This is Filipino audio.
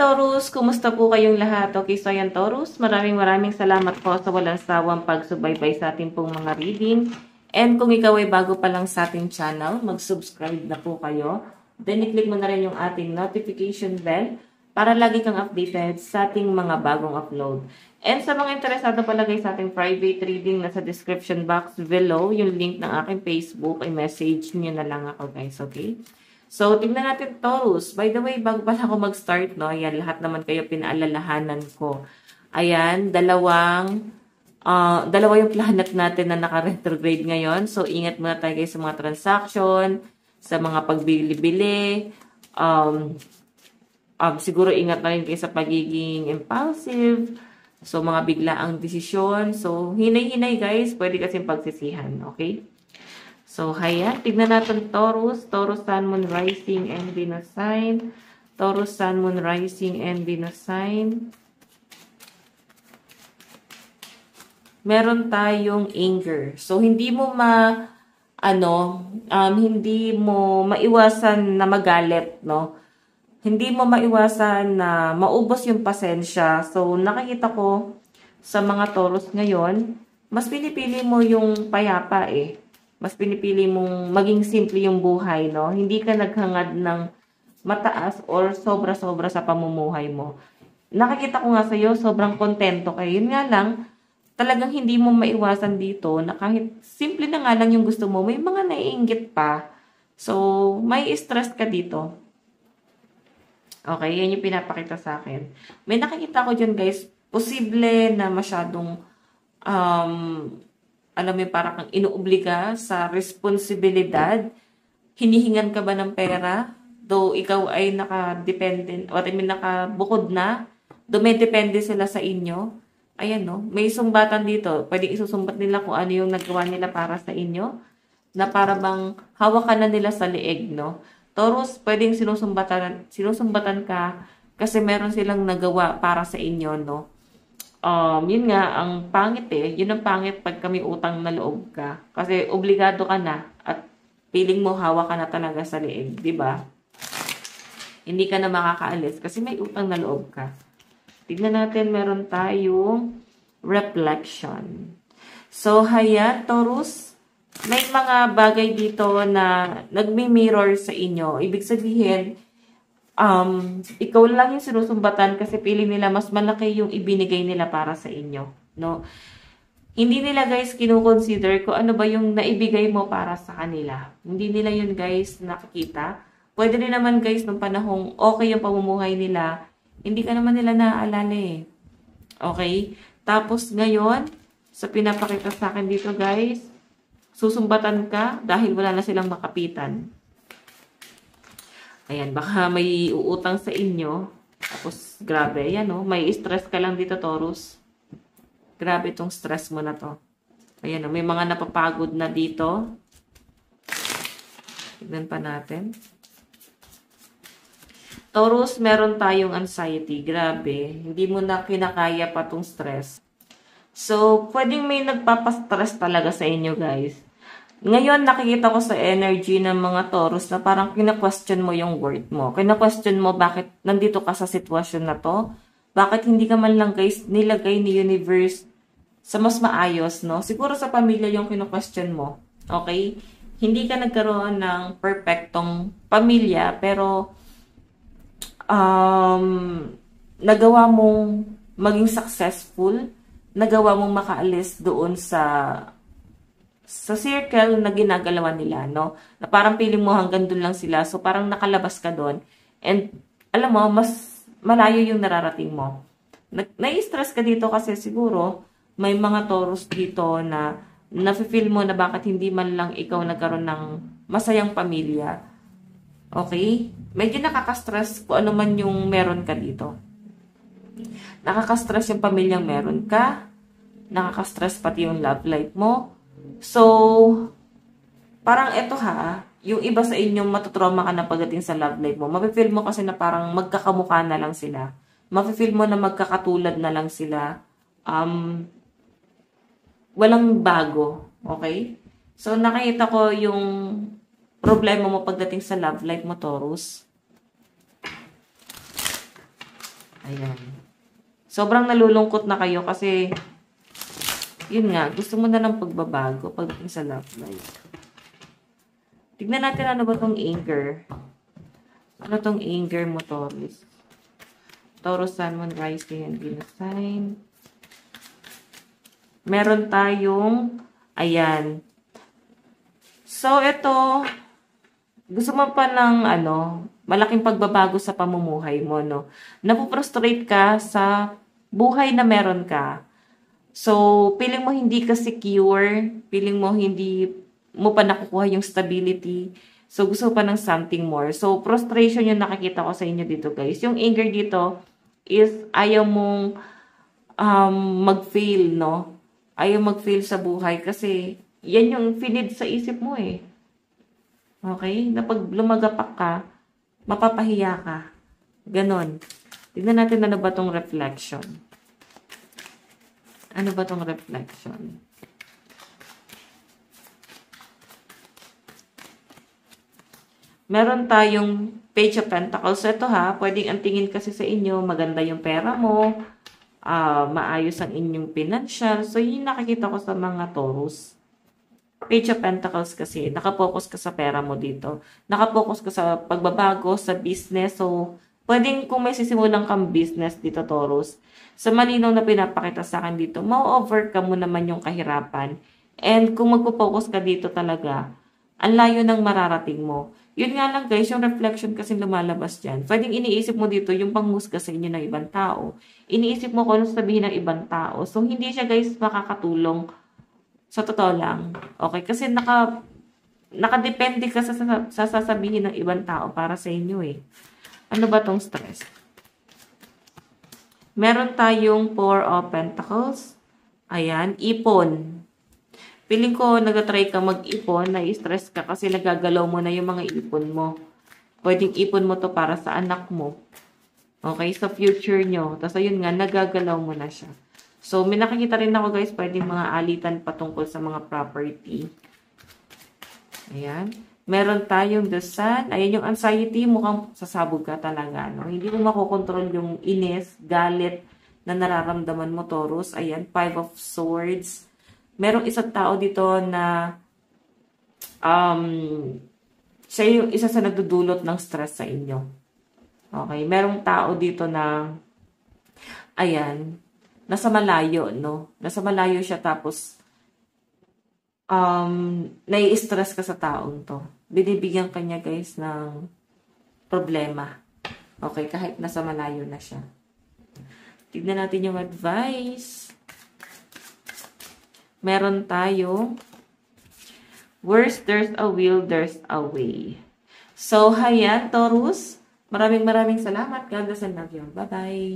Taurus! Kumusta po kayong lahat? Okay, so ayan Taurus, maraming salamat po sa walang sawang pagsubaybay sa ating pong mga reading. And kung ikaw ay bago pa lang sa ating channel, mag-subscribe na po kayo. Then i-click mo na rin yung ating notification bell para lagi kang updated sa ating mga bagong upload. And sa mga interesado palagay sa ating private reading, nasa description box below, yung link ng aking Facebook, ay message nyo na lang ako guys, okay? So, tignan natin Taurus. By the way, bago pala ako mag-start, no? Ayan, lahat naman kayo pinaalalahanan ko. Ayan, dalawa yung planet natin na naka-retrograde ngayon. So, ingat muna tayo guys sa mga transaction, sa mga pagbili-bili. Siguro ingat na rin kayo sa pagiging impulsive. So, mga biglaang desisyon. So, hinay-hinay guys. Pwede kasing pagsisihan, okay? So, ayan. Tignan natin Taurus. Taurus, Sun, Moon, Rising, and Venus sign. Taurus, Sun, Moon, Rising, and Venus sign. Meron tayong anger. So, hindi mo hindi mo maiwasan na magalit, no? Hindi mo maiwasan na maubos yung pasensya. So, nakikita ko sa mga Taurus ngayon, mas pinipili mo yung payapa eh. Mas pinipili mong maging simple yung buhay, no? Hindi ka naghangad ng mataas or sobra-sobra sa pamumuhay mo. Nakikita ko nga sa'yo, sobrang kontento kayo. Yun nga lang, talagang hindi mo maiwasan dito na kahit simple na nga lang yung gusto mo, may mga naiinggit pa. So, may stress ka dito. Okay, yan yung pinapakita sa akin. May nakikita ko dyan, guys, posible na masyadong alam mo, parang kang inuobliga sa responsibilidad. Hinihingan ka ba ng pera? Though ikaw ay nakadependent, nakabukod na, dumedepende sila sa inyo. Ayan, no? May sumbatan dito. Pwedeng isusumbat nila kung ano yung nagawa nila para sa inyo. Na para bang hawakan na nila sa leeg, no? Taurus, pwedeng sinusumbatan ka kasi meron silang nagawa para sa inyo, no? Yun nga, ang pangit eh. Yun ang pangit pag kami utang na loob ka. Kasi obligado ka na at feeling mo hawa ka na talaga sa leeg, di ba? Hindi ka na makakaalis kasi may utang na loob ka. Tignan natin, meron tayong reflection. So, haya, Taurus, may mga bagay dito na nagmi-mirror sa inyo. Ibig sabihin, ikaw lang yung sinusumbatan kasi feeling nila mas malaki yung ibinigay nila para sa inyo, no? Hindi nila guys kino-consider kung ano ba yung naibigay mo para sa kanila. Hindi nila yun guys nakikita. Pwede rin naman guys nung panahong okay yung pamumuhay nila, hindi ka naman nila naaalala eh. Okay? Tapos ngayon, sa pinapakita sa akin dito guys, susumbatan ka dahil wala na silang makapitan. Ayan, baka may uutang sa inyo. Tapos, grabe. Ayan, no? May stress ka lang dito, Taurus. Grabe itong stress mo na to. Ayan, no? May mga napapagod na dito. Tignan pa natin. Taurus, meron tayong anxiety. Grabe. Hindi mo na kinakaya pa itong stress. So, pwedeng may nagpapastress talaga sa inyo, guys. Ngayon, nakikita ko sa energy ng mga Taurus na parang kina-question mo yung worth mo. Kina-question mo bakit nandito ka sa sitwasyon na to. Bakit hindi ka man lang guys nilagay ni universe sa mas maayos, no? Siguro sa pamilya yung kina-question mo. Okay? Hindi ka nagkaroon ng perfectong pamilya, pero nagawa mong maging successful. Nagawa mong makaalis doon sa circle na ginagalawan nila, no? Na parang feeling mo hanggang doon lang sila. So, parang nakalabas ka doon. And, alam mo, mas malayo yung nararating mo. Nai-stress ka dito kasi siguro may mga Taurus dito na nafe-feel mo na bakit hindi man lang ikaw nagkaroon ng masayang pamilya. Okay? Medyo nakaka-stress kung ano man yung meron ka dito. Nakaka-stress yung pamilyang meron ka. Nakaka-stress pati yung love life mo. So, parang eto yung iba sa inyong matutrauma ka na pagdating sa love life mo. Mapifeel mo kasi na parang magkakamukha na lang sila. Mapifeel mo na magkakatulad na lang sila. Walang bago. Okay? So, nakita ko yung problema mo pagdating sa love life mo, Taurus. Ayan. Sobrang nalulungkot na kayo kasi, yun nga, gusto mo na ng pagbabago pagdating sa love life. Tignan natin ano ba tong anger. Ano tong anger mo, Taurus? Taurus, Sun, Moon, Rising, and Venus sign. Meron tayong, ayan. So, ito, gusto mo pa ng, malaking pagbabago sa pamumuhay mo, no? Napuprostrate ka sa buhay na meron ka. So, feeling mo hindi ka secure, feeling mo hindi mo pa nakukuha yung stability. So, gusto pa ng something more. So, frustration yung nakikita ko sa inyo dito, guys. Yung anger dito is ayaw mong mag-fail, no? Ayaw mag-fail sa buhay kasi yan yung finid sa isip mo eh. Okay? Na pag lumagapak ka, mapapahiya ka. Ganon. Tignan natin ano ba tong reflection. Ano ba tong reflection? Meron tayong Page of Pentacles. So, ito ha, pwedeng ang tingin kasi sa inyo, maganda yung pera mo, maayos ang inyong financial. So, yun nakikita ko sa mga Taurus. Page of Pentacles kasi, nakapokus ka sa pera mo dito. Nakapokus ka sa pagbabago, sa business. So, pwedeng kung may sisimulan kang business dito, Taurus, sa malinaw na pinapakita sa akin dito, ma-overcome mo naman yung kahirapan. And kung magpo-focus ka dito talaga, ang layo ng mararating mo. Yun nga lang guys, yung reflection kasi lumalabas dyan. Pwedeng iniisip mo dito yung panghusga sa inyo ng ibang tao. Iniisip mo kung ano sabihin ng ibang tao. So, hindi siya guys makakatulong. Sa totoo lang. Okay? Kasi nakadepende ka sa sasabihin ng ibang tao para sa inyo eh. Ano ba tong stress? Meron tayong Four of Pentacles. Ayan, ipon. Feeling ko nag-try ka mag-ipon, na-stress ka kasi nagagalaw mo na yung mga ipon mo. Pwedeng ipon mo to para sa anak mo. Okay, sa future nyo. Tapos ayun nga, nagagalaw mo na siya. So, may nakikita rin ako guys, pwedeng mga alitan patungkol sa mga property. Ayan. Meron tayong the sun. Ayan yung anxiety, mukhang sasabog ka talaga. No? Hindi mo makokontrol yung inis, galit na nararamdaman mo, Taurus. Ayan, Five of Swords. Merong isang tao dito na siya yung isa sa nagdudulot ng stress sa inyo. Okay, merong tao dito na ayan, nasa malayo, no? Nasa malayo siya tapos nai-stress ka sa taong to. Binibigyan ka niya guys ng problema. Okay, kahit nasa malayo na siya. Tignan natin yung advice. Meron tayo, where there's a will, there's a way. So, hayan, Taurus. Maraming salamat. God bless and love you. Bye-bye.